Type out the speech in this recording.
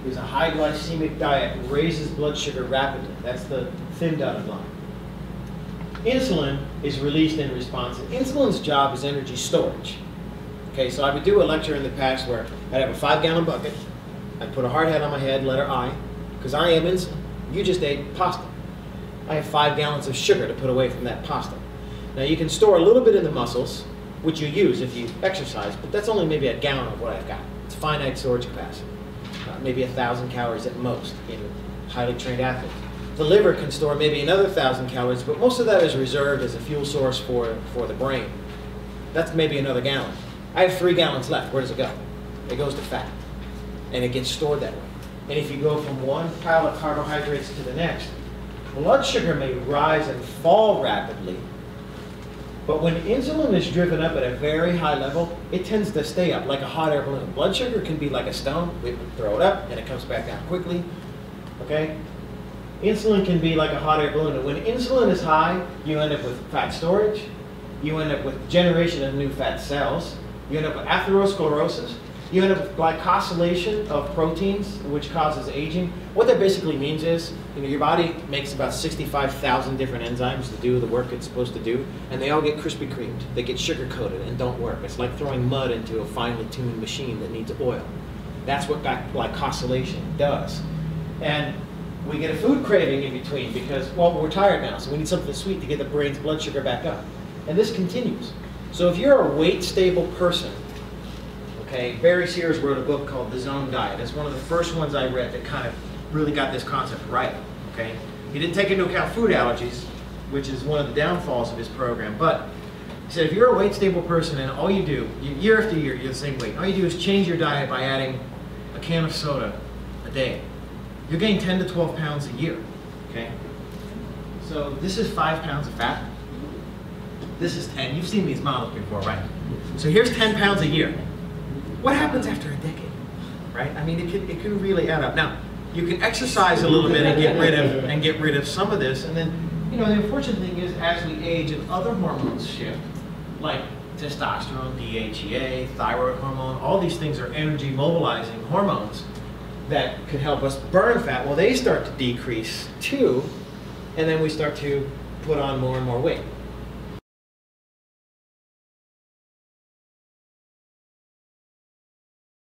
is a high glycemic diet raises blood sugar rapidly. That's the thin dotted line. Insulin is released in response. And insulin's job is energy storage. Okay, so I would do a lecture in the past where I'd have a 5-gallon bucket. I'd put a hard hat on my head, letter I, because I am insulin. You just ate pasta. I have 5 gallons of sugar to put away from that pasta. Now you can store a little bit in the muscles, which you use if you exercise, but that's only maybe a gallon of what I've got. It's finite storage capacity. Maybe 1,000 calories at most in highly trained athletes. The liver can store maybe another 1,000 calories, but most of that is reserved as a fuel source for the brain. That's maybe another gallon. I have 3 gallons left. Where does it go? It goes to fat, and it gets stored that way. And if you go from one pile of carbohydrates to the next, blood sugar may rise and fall rapidly, but when insulin is driven up at a very high level, it tends to stay up like a hot air balloon. Blood sugar can be like a stone. We throw it up and it comes back down quickly. Okay? Insulin can be like a hot air balloon. And when insulin is high, you end up with fat storage. You end up with generation of new fat cells. You end up with atherosclerosis. You end up with glycosylation of proteins, which causes aging. What that basically means is, your body makes about 65,000 different enzymes to do the work it's supposed to do, and they all get Krispy Kremed. They get sugar coated and don't work. It's like throwing mud into a finely tuned machine that needs oil. That's what glycosylation does. And we get a food craving in between because, well, we're tired now, so we need something sweet to get the brain's blood sugar back up. And this continues. So if you're a weight-stable person, okay, Barry Sears wrote a book called The Zone Diet. It's one of the first ones I read that kind of really got this concept right. Okay, he didn't take into account food allergies, which is one of the downfalls of his program. But he said if you're a weight-stable person and all you do, year after year, you're the same weight, all you do is change your diet by adding a can of soda a day, you'll gain 10 to 12 pounds a year. Okay, so this is 5 pounds of fat. This is 10. You've seen these models before, right? So here's 10 pounds a year. What happens after a decade, right? I mean, it can really add up. Now, you can exercise a little bit and get rid of some of this, and then, the unfortunate thing is, as we age and other hormones shift, like testosterone, DHEA, thyroid hormone, all these things are energy mobilizing hormones that could help us burn fat. Well, they start to decrease too, and then we start to put on more and more weight.